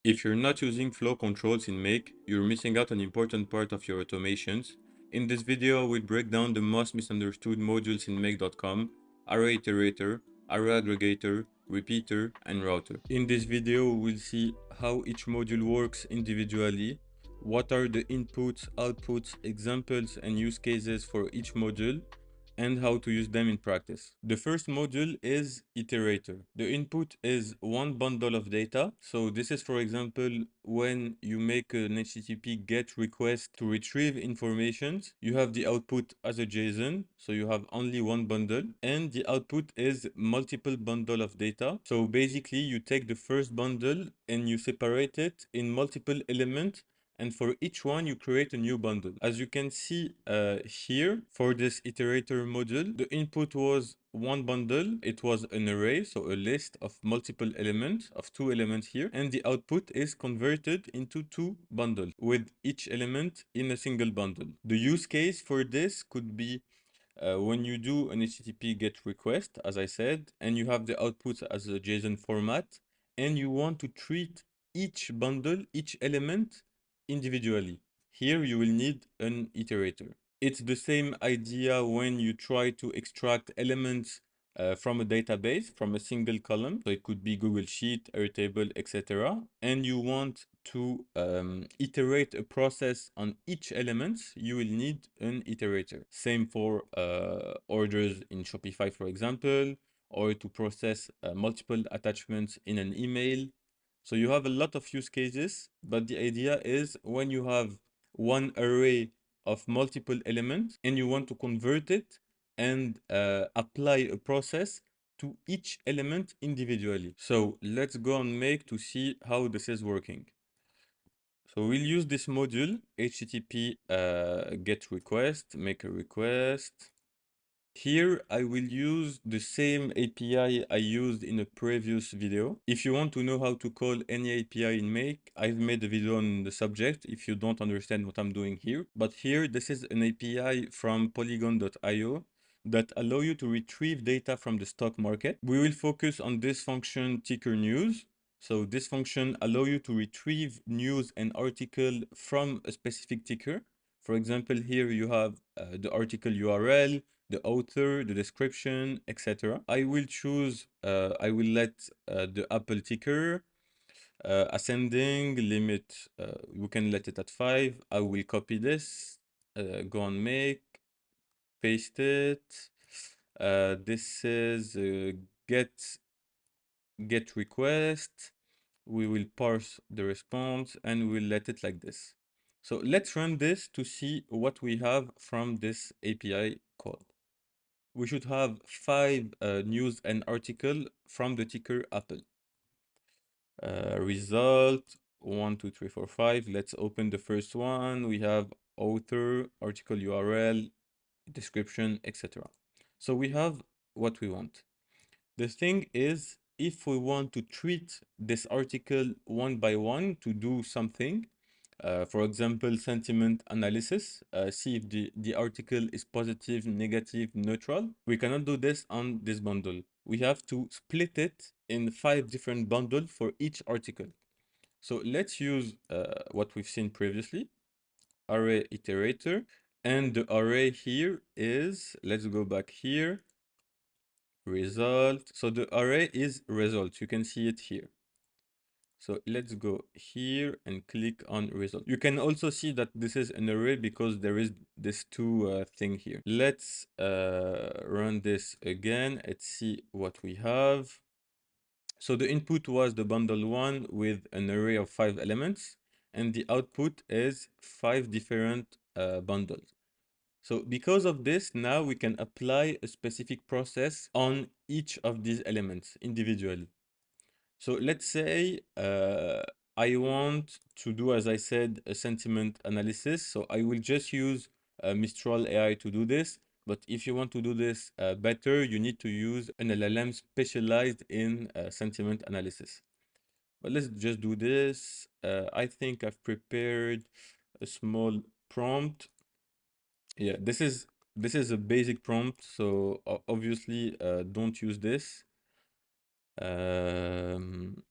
If you're not using flow controls in Make, you're missing out an important part of your automations. In this video, we'll break down the most misunderstood modules in Make.com: array iterator, array aggregator, repeater, and router. In this video, we'll see how each module works individually, what are the inputs, outputs, examples, and use cases for each module, and how to use them in practice. The first module is Iterator. The input is one bundle of data. So this is, for example, when you make an HTTP GET request to retrieve informations, you have the output as a JSON. So you have only one bundle, and the output is multiple bundle of data. So basically, you take the first bundle and you separate it in multiple elements, and for each one you create a new bundle. As you can see here, for this iterator module, the input was one bundle. It was an array, so a list of multiple elements, of two elements here, and the output is converted into two bundles with each element in a single bundle. The use case for this could be when you do an HTTP GET request, as I said, and you have the output as a JSON format, and you want to treat each bundle, each element individually. Here you will need an iterator. It's the same idea when you try to extract elements from a database, from a single column. So it could be Google Sheet, Airtable, etc. And you want to iterate a process on each element, you will need an iterator. Same for orders in Shopify, for example, or to process multiple attachments in an email. So you have a lot of use cases, but the idea is when you have one array of multiple elements and you want to convert it and apply a process to each element individually. So let's go on Make to see how this is working. So we'll use this module, HTTP GET request, make a request. Here, I will use the same API I used in a previous video. If you want to know how to call any API in Make, I've made a video on the subject if you don't understand what I'm doing here. But here, this is an API from polygon.io that allow you to retrieve data from the stock market. We will focus on this function ticker news. So this function allow you to retrieve news and article from a specific ticker. For example, here you have the article URL, the author, the description, etc. I will choose, I will let the Apple ticker, ascending, limit, we can let it at 5. I will copy this, go on Make, paste it. This is get request. We will parse the response and we'll let it like this. So let's run this to see what we have from this API call. We should have 5 news and article from the ticker Apple. Result 1, 2, 3, 4, 5. Let's open the first one. We have author, article URL, description, etc. So we have what we want. The thing is, if we want to treat this article one by one to do something, for example, sentiment analysis, see if the article is positive, negative, neutral. We cannot do this on this bundle. We have to split it in 5 different bundles for each article. So let's use what we've seen previously, array iterator. And the array here is, let's go back here, result. So the array is result. You can see it here. So let's go here and click on result. You can also see that this is an array because there is this two thing here. Let's run this again. Let's see what we have. So the input was the bundle 1 with an array of 5 elements, and the output is 5 different bundles. So because of this, now we can apply a specific process on each of these elements individually. So let's say I want to do, as I said, a sentiment analysis. So I will just use Mistral AI to do this. But if you want to do this better, you need to use an LLM specialized in sentiment analysis. But let's just do this. I think I've prepared a small prompt. Yeah, this is a basic prompt. So obviously, don't use this. Um,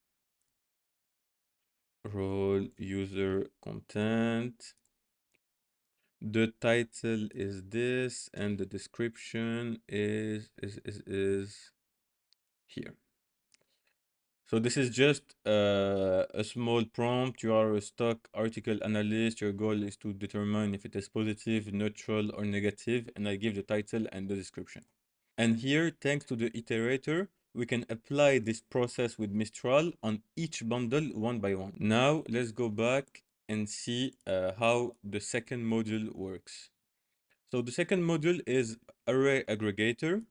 role user content. The title is this, and the description is here. So this is just a small prompt. You are a stock article analyst. Your goal is to determine if it is positive, neutral, or negative, and I give the title and the description. And here, thanks to the iterator, we can apply this process with Mistral on each bundle one by one. Now, let's go back and see how the second module works. So the second module is Array Aggregator.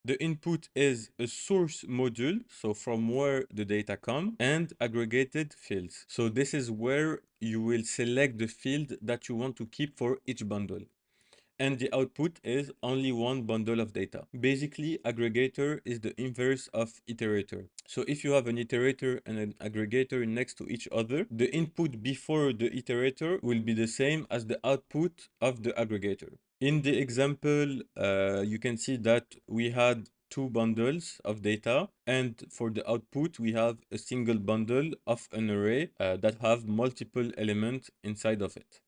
The input is a source module, so from where the data come, and aggregated fields. So this is where you will select the field that you want to keep for each bundle. And the output is only one bundle of data. Basically, aggregator is the inverse of iterator. So if you have an iterator and an aggregator next to each other, the input before the iterator will be the same as the output of the aggregator. In the example, you can see that we had two bundles of data, and for the output, we have a single bundle of an array that have multiple elements inside of it.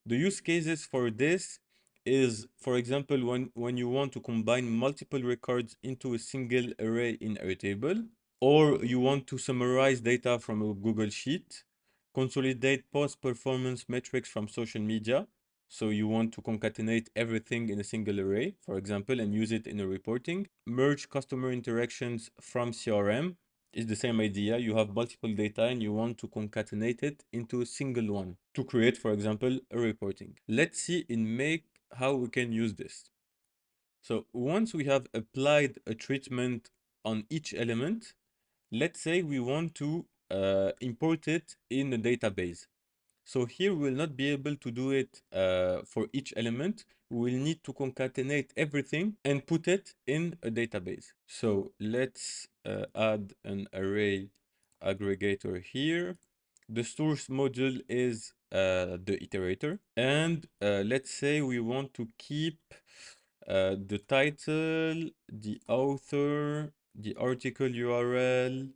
The use cases for this is, for example, when you want to combine multiple records into a single array in a table, or you want to summarize data from a Google Sheet, consolidate post-performance metrics from social media. So you want to concatenate everything in a single array, for example, and use it in a reporting. Merge customer interactions from CRM is the same idea. You have multiple data and you want to concatenate it into a single one to create, for example, a reporting. Let's see in Make how we can use this. So once we have applied a treatment on each element, let's say we want to import it in a database. So here we will not be able to do it for each element. We will need to concatenate everything and put it in a database. So let's add an array aggregator here. The source module is the iterator. And let's say we want to keep the title, the author, the article URL,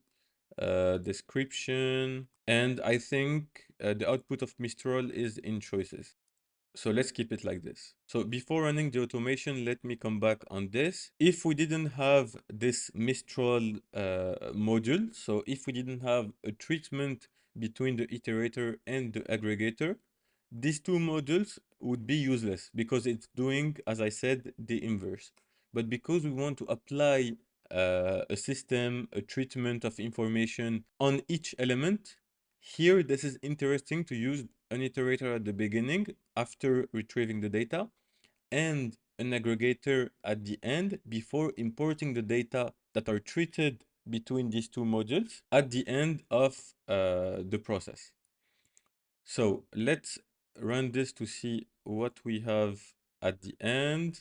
description, and I think the output of Mistral is in choices. So let's keep it like this. So before running the automation, let me come back on this. If we didn't have this Mistral module, so if we didn't have a treatment between the iterator and the aggregator, these two modules would be useless because it's doing, as I said, the inverse. But because we want to apply a system, a treatment of information on each element, here this is interesting to use an iterator at the beginning after retrieving the data and an aggregator at the end before importing the data that are treated between these two modules at the end of the process. So let's run this to see what we have at the end.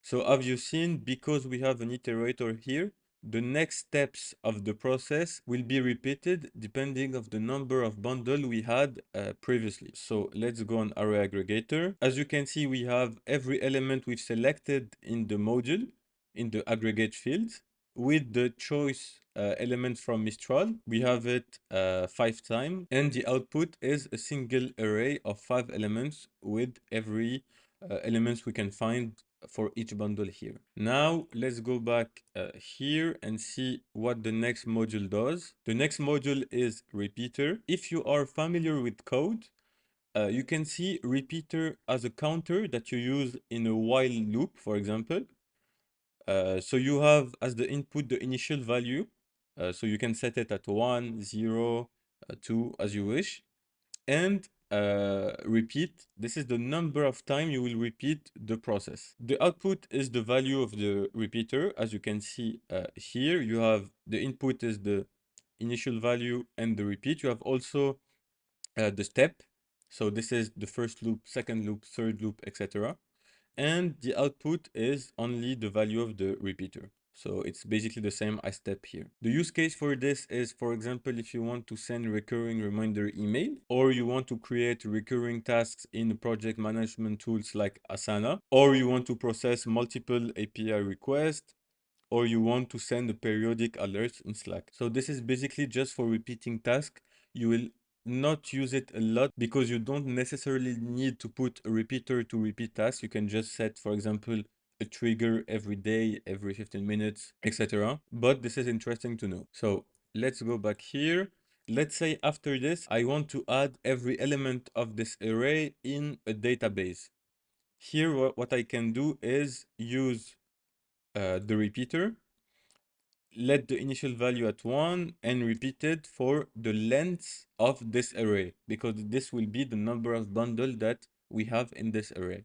So as you've seen, because we have an iterator here, the next steps of the process will be repeated depending of the number of bundle we had previously. So let's go on array aggregator. As you can see, we have every element we've selected in the module, in the aggregate field, with the choice element from Mistral. We have it 5 times, and the output is a single array of 5 elements with every elements we can find for each bundle here. Now let's go back here and see what the next module does. The next module is repeater. If you are familiar with code, you can see repeater as a counter that you use in a while loop, for example. So you have as the input the initial value. So you can set it at 1, 0, 2, as you wish. And repeat. This is the number of time you will repeat the process. The output is the value of the repeater. As you can see here, you have the input is the initial value and the repeat. You have also the step. So this is the first loop, second loop, third loop, etc. And the output is only the value of the repeater. So it's basically the same as step here. The use case for this is, for example, if you want to send recurring reminder email, or you want to create recurring tasks in project management tools like Asana, or you want to process multiple API requests, or you want to send a periodic alerts in Slack. So this is basically just for repeating tasks. You will not use it a lot because you don't necessarily need to put a repeater to repeat tasks. You can just set, for example, a trigger every day, every 15 minutes, etc. But this is interesting to know. So let's go back here. Let's say after this, I want to add every element of this array in a database. Here, what I can do is use the repeater, let the initial value at 1 and repeat it for the length of this array, because this will be the number of bundle that we have in this array.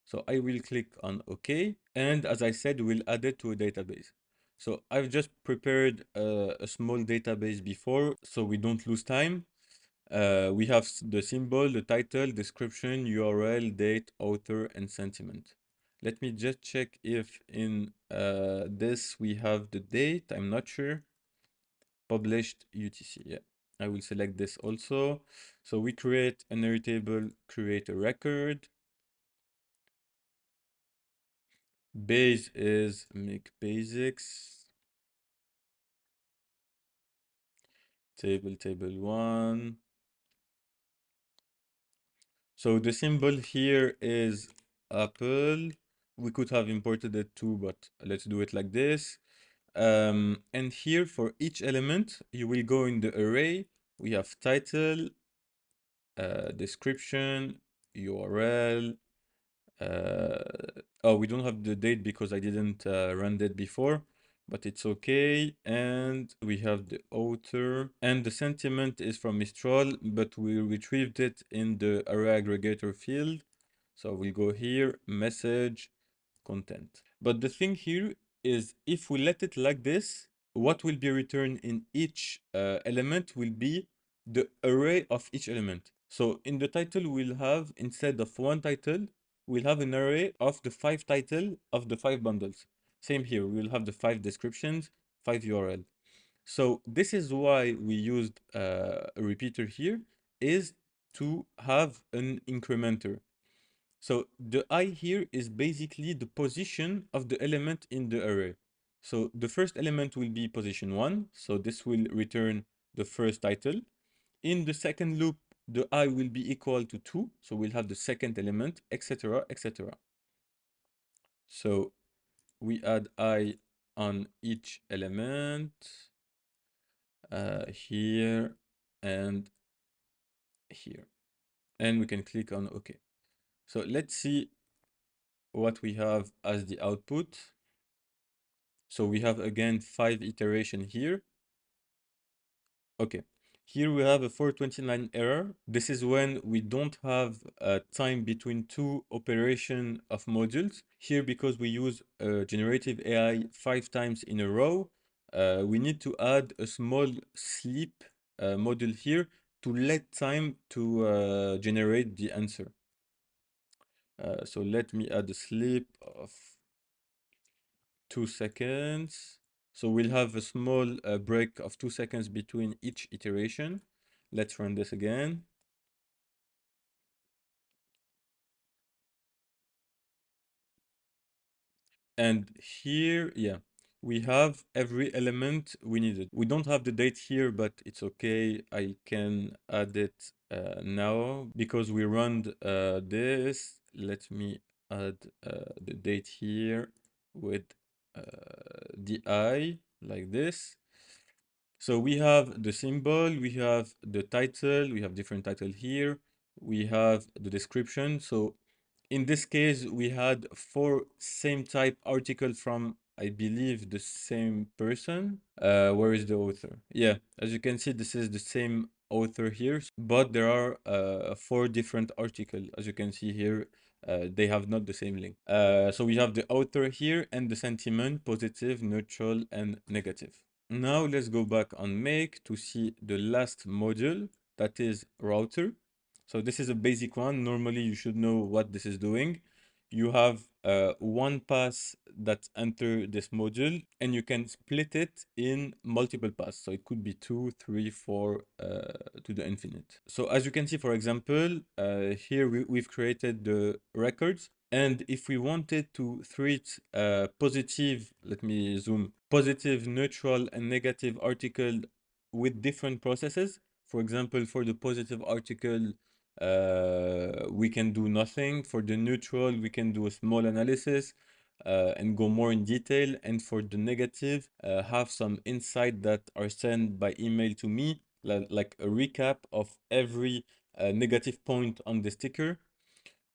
So I will click on OK, and as I said, we'll add it to a database. So I've just prepared a small database before, so we don't lose time. We have the symbol, the title, description, URL, date, author, and sentiment. Let me just check if in this we have the date. I'm not sure. Published UTC. Yeah, I will select this also. So we create an array table, create a record. Base is make basics. Table 1. So the symbol here is Apple. We could have imported it too, but let's do it like this. And here for each element, you will go in the array. We have title, description, URL. Oh, we don't have the date because I didn't run that before, but it's okay. And we have the author, and the sentiment is from Mistral, but we retrieved it in the array aggregator field. So we'll go here, message, content. But the thing here is if we let it like this, what will be returned in each element will be the array of each element. So in the title, we'll have, instead of one title, we'll have an array of the 5 title of the 5 bundles. Same here, we'll have the 5 descriptions, 5 URL. So this is why we used a repeater here, is to have an incrementer. So the I here is basically the position of the element in the array. So the first element will be position 1. So this will return the first title. In the second loop, the I will be equal to 2. So we'll have the second element, etc., etc. So we add I on each element here and here. And we can click on OK. So let's see what we have as the output. So we have again 5 iteration here. Okay, here we have a 429 error. This is when we don't have time between two operation of modules. Here, because we use generative AI 5 times in a row, we need to add a small sleep module here to let time to generate the answer. So let me add a sleep of 2 seconds. So we'll have a small break of 2 seconds between each iteration. Let's run this again. And here, yeah, we have every element we needed. We don't have the date here, but it's okay. I can add it now because we run this. Let me add the date here with the I like this. So we have the symbol, we have the title, we have different title here, we have the description. So in this case, we had 4 same type article from, I believe, the same person. Where is the author? Yeah, as you can see, this is the same author here, but there are 4 different articles. As you can see here, they have not the same link. So we have the author here and the sentiment, positive, neutral, and negative. Now let's go back on make to see the last module, that is router. So this is a basic one. Normally you should know what this is doing. You have one pass that enter this module and you can split it in multiple paths. So it could be 2, 3, 4 to the infinite. So as you can see, for example, here we've created the records. And if we wanted to treat positive, let me zoom, positive, neutral, and negative article with different processes. For example, for the positive article, we can do nothing. For the neutral, we can do a small analysis and go more in detail. And for the negative, have some insight that are sent by email to me, like a recap of every negative point on the sticker.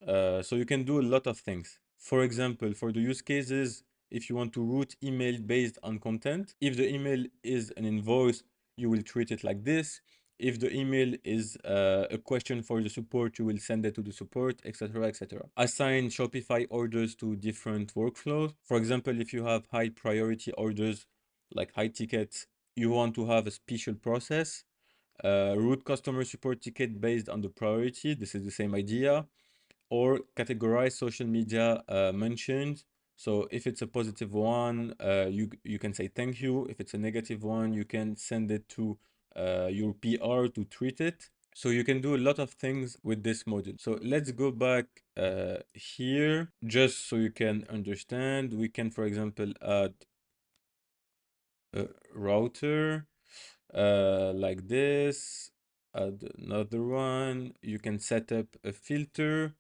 So you can do a lot of things. For example, for the use cases, if you want to route email based on content, if the email is an invoice, you will treat it like this. If the email is a question for the support, you will send it to the support, etc., etc. Assign Shopify orders to different workflows. For example, if you have high priority orders, like high tickets, you want to have a special process. Route customer support ticket based on the priority. This is the same idea. Or categorize social media mentions. So if it's a positive one, you can say thank you. If it's a negative one, you can send it to your PR to treat it. So you can do a lot of things with this module. So let's go back here just so you can understand. We can, for example, add a router like this. Add another one. You can set up a filter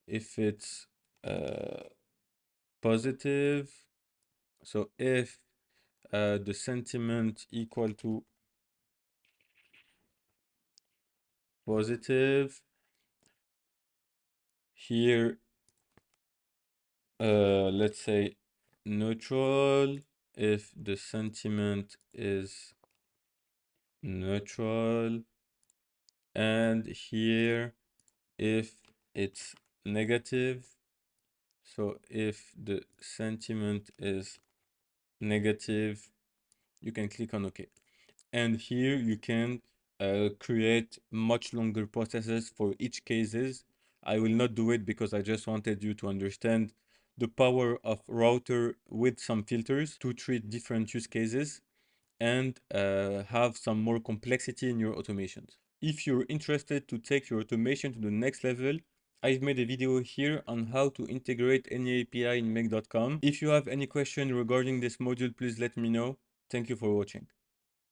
if it's uh, positive. So if the sentiment equal to positive, here let's say neutral. If the sentiment is neutral, and here if it's negative. So if the sentiment is negative, you can click on OK. And here you can create much longer processes for each cases. I will not do it because I just wanted you to understand the power of router with some filters to treat different use cases and have some more complexity in your automations. If you're interested to take your automation to the next level, I've made a video here on how to integrate any API in Make.com. If you have any question regarding this module, please let me know. Thank you for watching.